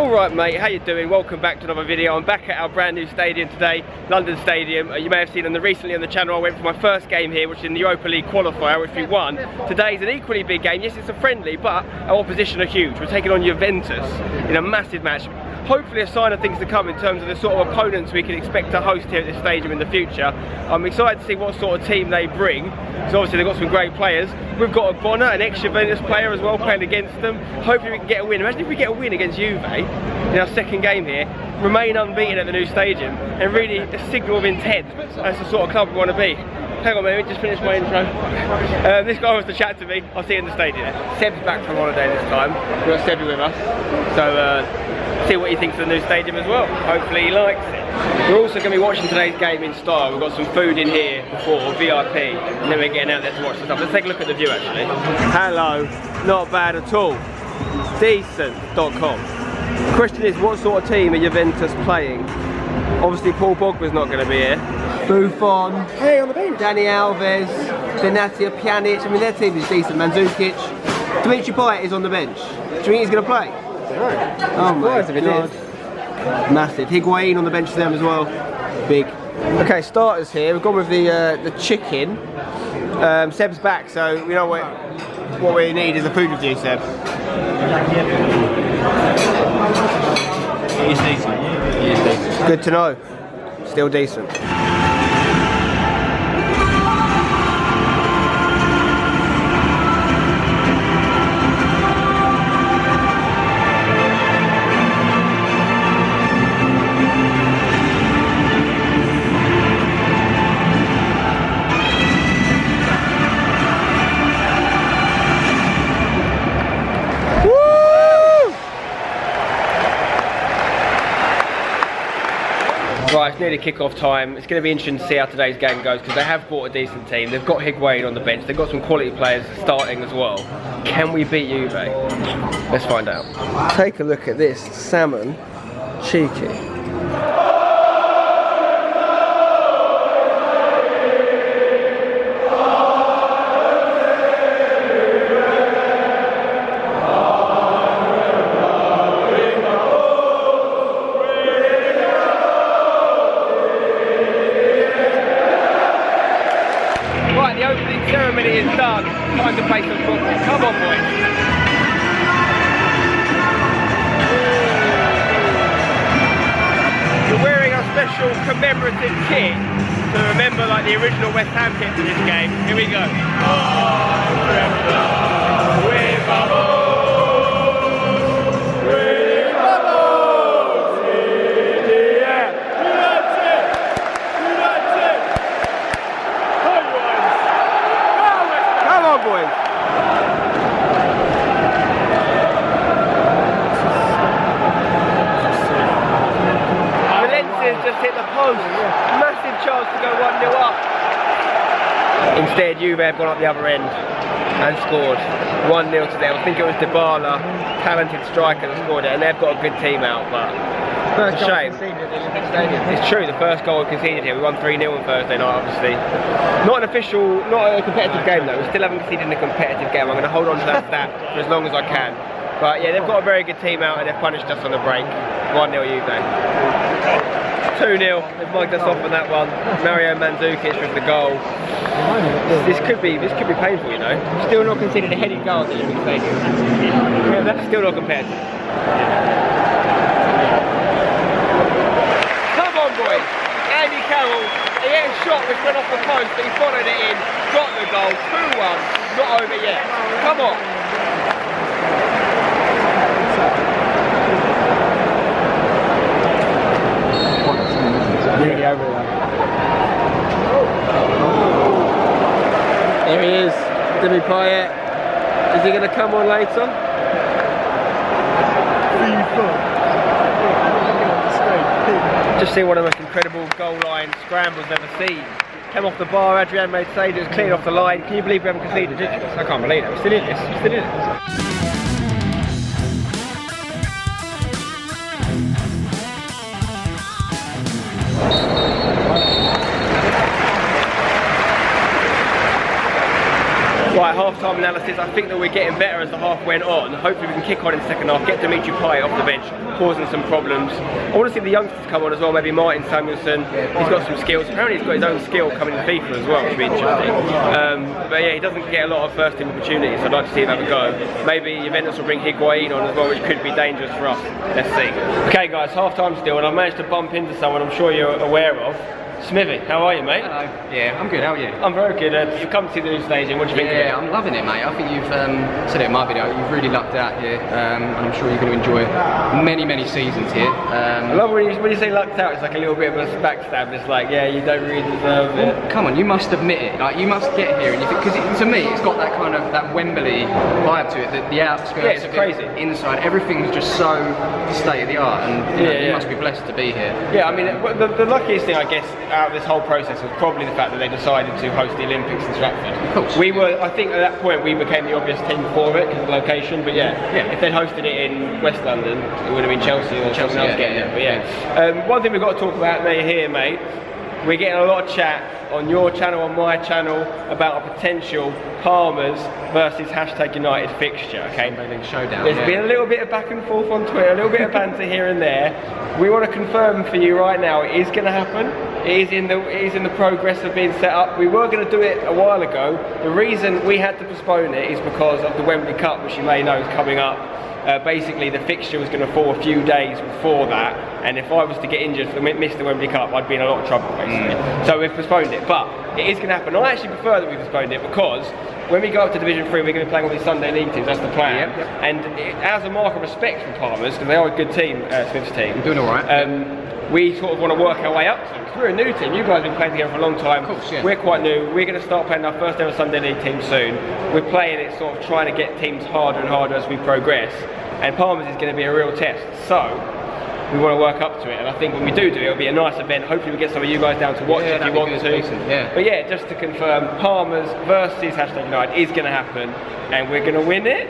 Alright mate, how you doing? Welcome back to another video. I'm back at our brand new stadium today, London Stadium. You may have seen recently on the channel I went for my first game here, which is in the Europa League qualifier, which we won. Today's an equally big game. Yes, it's a friendly, but our opposition are huge. We're taking on Juventus in a massive match. Hopefully a sign of things to come in terms of the sort of opponents we can expect to host here at this stadium in the future. I'm excited to see what sort of team they bring, because obviously they've got some great players. We've got a Bonner, an ex-Juventus player as well, playing against them. Hopefully we can get a win. Imagine if we get a win against Juve in our second game here, remain unbeaten at the new stadium, and really a signal of intent as the sort of club we want to be. Hang on a minute, just finish my intro. This guy wants to chat to me. I'll see you in the stadium. Seb's back from holiday this time. We've got Seb with us. So see what he thinks of the new stadium as well. Hopefully he likes it. We're also going to be watching today's game in style. We've got some food in here before, VIP, and then we're getting out there to watch the stuff. Let's take a look at the view actually. Hello, not bad at all. Decent.com. The question is, what sort of team are Juventus playing? Obviously Paul Pogba's not going to be here. Buffon, hey, on the bench. Dani Alves, Benatia, Pjanic. I mean, their team is decent. MANDZUKIC. Dimitri Payet is on the bench. Do you think he's going to play? Oh my God. Massive. Higuain on the bench for them as well. Big. Okay, starters here. We've gone with the chicken. Seb's back, so we know what we need is a food review, Seb. He's decent. He is decent. Good to know. Still decent. Right, it's nearly kick-off time. It's going to be interesting to see how today's game goes, because they have brought a decent team. They've got Higuain on the bench. They've got some quality players starting as well. Can we beat Juve? Let's find out. Take a look at this. Salmon. Cheeky. The opening ceremony is done. Time to play some football. Come on, boys. You're wearing a special commemorative kit to remember like the original West Ham kit for this game. Here we go. Just hit the post. Massive chance to go 1-0 up. Instead, Juve have gone up the other end and scored 1-0 to them. I think it was DYBALA, talented striker, that scored it, and they've got a good team out, but it's a shame. It's true, the first goal we conceded here. We won 3-0 on Thursday night, obviously. Not an official, not a competitive game though. We still haven't conceded in a competitive game. I'm going to hold on to that stat for as long as I can. But yeah, they've got a very good team out, and they've punished us on the break. 1-0 Juve. 2-0, they've mugged us off on that one. Mario Mandzukic with the goal. This could be painful, you know. Still not considered a headed goal at the Olympic Stadium. Yeah, that's still not competitive. Come on, boys. Andy Carroll, he had a shot which went off the post, but he followed it in, got the goal. 2-1, not over yet. Come on. Really over there. There he is, Dimitri Payet. Is he going to come on later? Just see one of the most incredible goal line scrambles I've ever seen. Came off the bar, Adrian made save, it was cleared off the line. Can you believe we haven't conceded? I can't believe it. We're still in this. We're still in it. my half-time analysis, I think that we're getting better as the half went on. Hopefully we can kick on in the second half, get Dimitri Payet off the bench, causing some problems. I want to see the youngsters come on as well, maybe Martin Samuelson. He's got some skills. Apparently he's got his own skill coming in FIFA as well, which would be interesting. But yeah, he doesn't get a lot of first-team opportunities, so I'd like to see him have a go. Maybe Juventus will bring Higuain on as well, which could be dangerous for us. Let's see. Okay guys, half-time still, and I've managed to bump into someone I'm sure you're aware of. Smithy, how are you, mate? Hello. Yeah, I'm good. How are you? I'm very good. You've come to see the new stadium. What do you think of it? Yeah, I'm loving it, mate. I think you've said it in my video. You've really lucked out here, and I'm sure you're going to enjoy many seasons here. I love when you say lucked out. It's like a little bit of a backstab. It's like, yeah, you don't really deserve it. Well, come on, you must admit it. Like, you must get here, and you think, because to me, it's got that kind of that Wembley vibe to it. The outskirts, yeah, it's crazy. Inside, everything's just so state of the art, and you must be blessed to be here. Yeah, I mean, the luckiest thing, I guess, out of this whole process was probably the fact that they decided to host the Olympics in Stratford. Of course. We were, I think at that point we became the obvious team for it because of the location, but yeah, if they'd hosted it in West London, it would have been Chelsea or something else getting it. But yeah. One thing we've got to talk about now you're here, mate, we're getting a lot of chat on your channel, on my channel, about a potential Palmer's versus #United fixture, okay? Showdown. There's been a little bit of back and forth on Twitter, a little bit of banter here and there. We want to confirm for you right now, it is going to happen. It is in the progress of being set up. We were going to do it a while ago. The reason we had to postpone it is because of the Wembley Cup, which you may know is coming up. Basically, the fixture was going to fall a few days before that, and if I was to get injured and miss the Wembley Cup, I'd be in a lot of trouble, basically. So we've postponed it, but it is going to happen. I actually prefer that we postponed it because when we go up to Division 3, we're going to be playing all these Sunday League teams. That's the plan. And as a mark of respect for Palmer's, because they are a good team, Smith's team. You're doing all right. We sort of want to work our way up to them. We're a new team. You guys have been playing together for a long time. Of course, yeah. We're quite new. We're going to start playing our first ever Sunday League team soon. We're playing it, sort of trying to get teams harder and harder as we progress. And Palmer's is going to be a real test. So we want to work up to it. And I think when we do it, it'll be a nice event. Hopefully we get some of you guys down to watch if you want to. Yeah. But yeah, just to confirm, Palmer's versus #United is going to happen, and we're going to win it.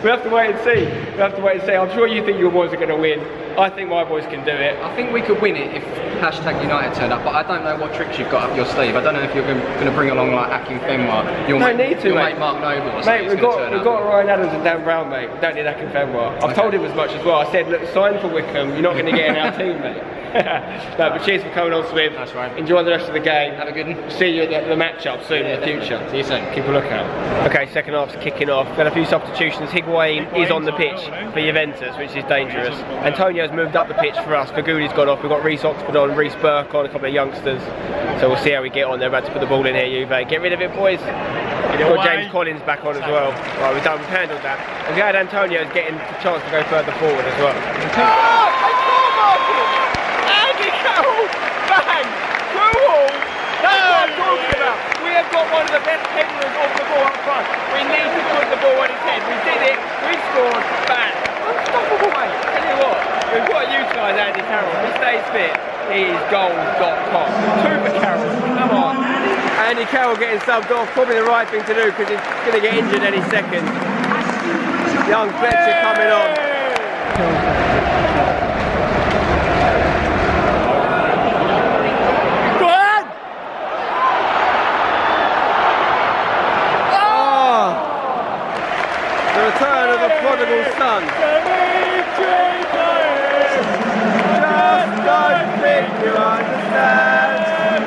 We have to wait and see. We have to wait and see. I'm sure you think your boys are going to win. I think my boys can do it. I think we could win it if #United turned up, but I don't know what tricks you've got up your sleeve. I don't know if you're going to bring along like Akin Fenwa. Don't need to, mate. Mark Noble or mate, we've got Ryan Adams and Dan Brown, mate. We don't need Akin Fenwa. I've told him as much as well. I said, look, sign for Wickham. You're not going to get in our team, mate. No, but cheers for coming on, Swift. That's right. Enjoy the rest of the game. Have a good one. See you at the match-up soon in the future. See you soon. Keep a lookout. Okay, second half's kicking off. Got a few substitutions. Higuain is on the pitch for Juventus, which is dangerous. Antonio's moved up the pitch for us. Faguli's gone off. We've got Reece Oxford on, Reece Burke on, a couple of youngsters. So we'll see how we get on. They're about to put the ball in here, Juve. Get rid of it, boys. We've got James Collins back on as well. Right, we've handled that. And glad Antonio's getting the chance to go further forward as well. Andy Carroll, bang, through all. That's what I'm talking about. We have got one of the best headers off the ball up front. We need to put the ball on his head. We did it, we scored, bang. Unstoppable, mate. Tell you what, we've got to utilise Andy Carroll. If he stays fit, he is goals.com. 2 for Carroll, come on. Andy Carroll getting subbed off, probably the right thing to do because he's going to get injured any second. Young Fletcher coming on. Return of the prodigal son. Just don't think you understand.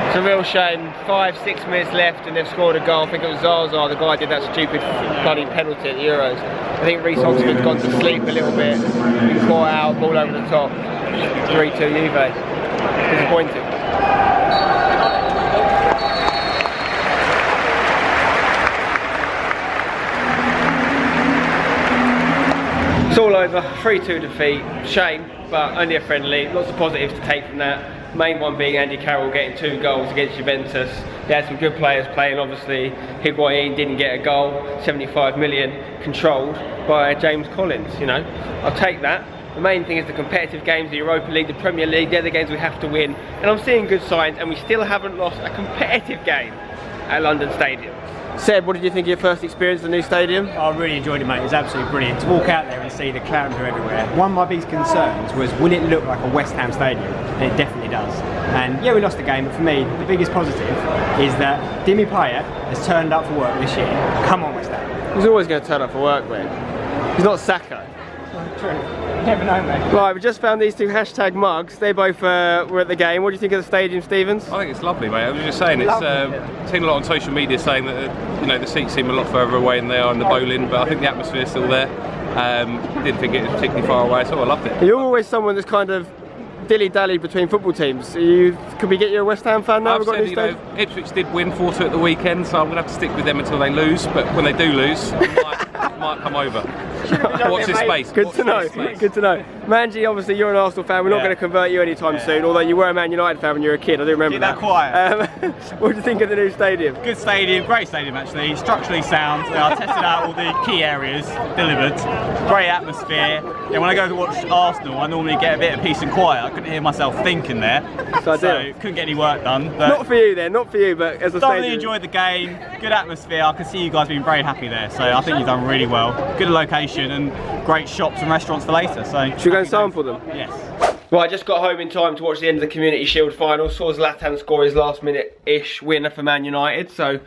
It's a real shame. 5-6 minutes left and they've scored a goal. I think it was ZAZA, the guy who did that stupid bloody penalty at the Euros. I think Reece Oxford's gone to sleep a little bit. Been caught out, ball over the top. 3-2 Juve. Disappointing. It's all over, 3-2 defeat, shame, but only a friendly, lots of positives to take from that. Main one being Andy Carroll getting 2 goals against Juventus. They had some good players playing, obviously. Higuain didn't get a goal, 75 million, controlled by James Collins, you know. I'll take that. The main thing is the competitive games, the Europa League, the Premier League, they're the games we have to win. And I'm seeing good signs, and we still haven't lost a competitive game at London Stadium. Seb, what did you think of your first experience in the new stadium? I really enjoyed it, mate. It was absolutely brilliant to walk out there and see the Clarendon everywhere. One of my biggest concerns was, will it look like a West Ham stadium? And it definitely does. And yeah, we lost the game, but for me, the biggest positive is that Dimi Payet has turned up for work this year. Come on, West Ham. He's always going to turn up for work, man. He's not Saka. True. You never know, mate. Right, we just found these two hashtag mugs. They both were at the game. What do you think of the stadium, Stevens? I think it's lovely, mate. I was just saying, it's seen a lot on social media saying that you know, the seats seem a lot further away than they are in the bowling, but I think the atmosphere's still there. Didn't think it was particularly far away, so I loved it. You're always someone that's kind of dilly-dally between football teams. Could we get you a West Ham fan now? I've said, you know, Ipswich did win 4-2 at the weekend, so I'm going to have to stick with them until they lose, but when they do lose, I might come over. Watch this space. Good to know. Good to know. Manji, obviously you're an Arsenal fan. We're not going to convert you anytime soon, although you were a Man United fan when you were a kid. I do remember that. Quiet. What do you think of the new stadium? Good stadium, great stadium actually, structurally sound. I tested out all the key areas, delivered. Great atmosphere. Yeah, when I go to watch Arsenal, I normally get a bit of peace and quiet. I couldn't hear myself thinking there, so couldn't get any work done. But not for you then, not for you, but as a thoroughly enjoyed the game, good atmosphere. I can see you guys being very happy there, so I think you've done really well. Good location and great shops and restaurants for later. So should we go and sample them? Yes. Right, I just got home in time to watch the end of the Community Shield final. Saw Zlatan score his last minute-ish winner for Man United, so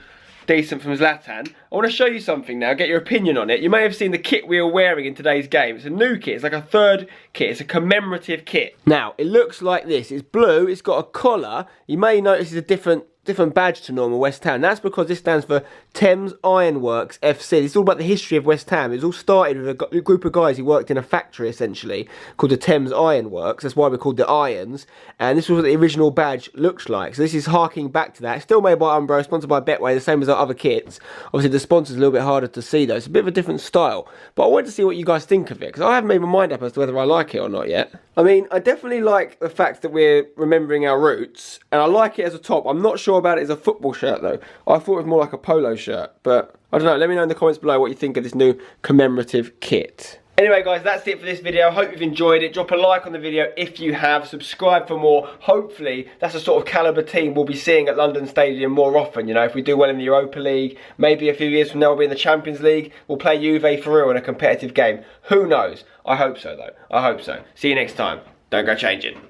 decent from Zlatan. I want to show you something now, get your opinion on it. You may have seen the kit we were wearing in today's game. It's a new kit, it's like a third kit, it's a commemorative kit. Now, it looks like this. It's blue, it's got a collar. You may notice it's a different badge to normal West Ham. That's because this stands for Thames Ironworks FC. It's all about the history of West Ham. It was all started with a group of guys who worked in a factory essentially called the Thames Ironworks. That's why we're called the Irons. And this was what the original badge looks like. So this is harking back to that. It's still made by Umbro, sponsored by Betway, the same as our other kits. Obviously the sponsor's a little bit harder to see though. It's a bit of a different style. But I wanted to see what you guys think of it, because I haven't made my mind up as to whether I like it or not yet. I mean, I definitely like the fact that we're remembering our roots, and I like it as a top. I'm not sure about it as a football shirt though. I thought it was more like a polo shirt, but I don't know. Let me know in the comments below what you think of this new commemorative kit. Anyway guys, that's it for this video. I hope you've enjoyed it. Drop a like on the video if you have. Subscribe for more. Hopefully, that's the sort of calibre team we'll be seeing at London Stadium more often. You know, if we do well in the Europa League, maybe a few years from now we'll be in the Champions League. We'll play Juve for real in a competitive game. Who knows? I hope so though. I hope so. See you next time. Don't go changing.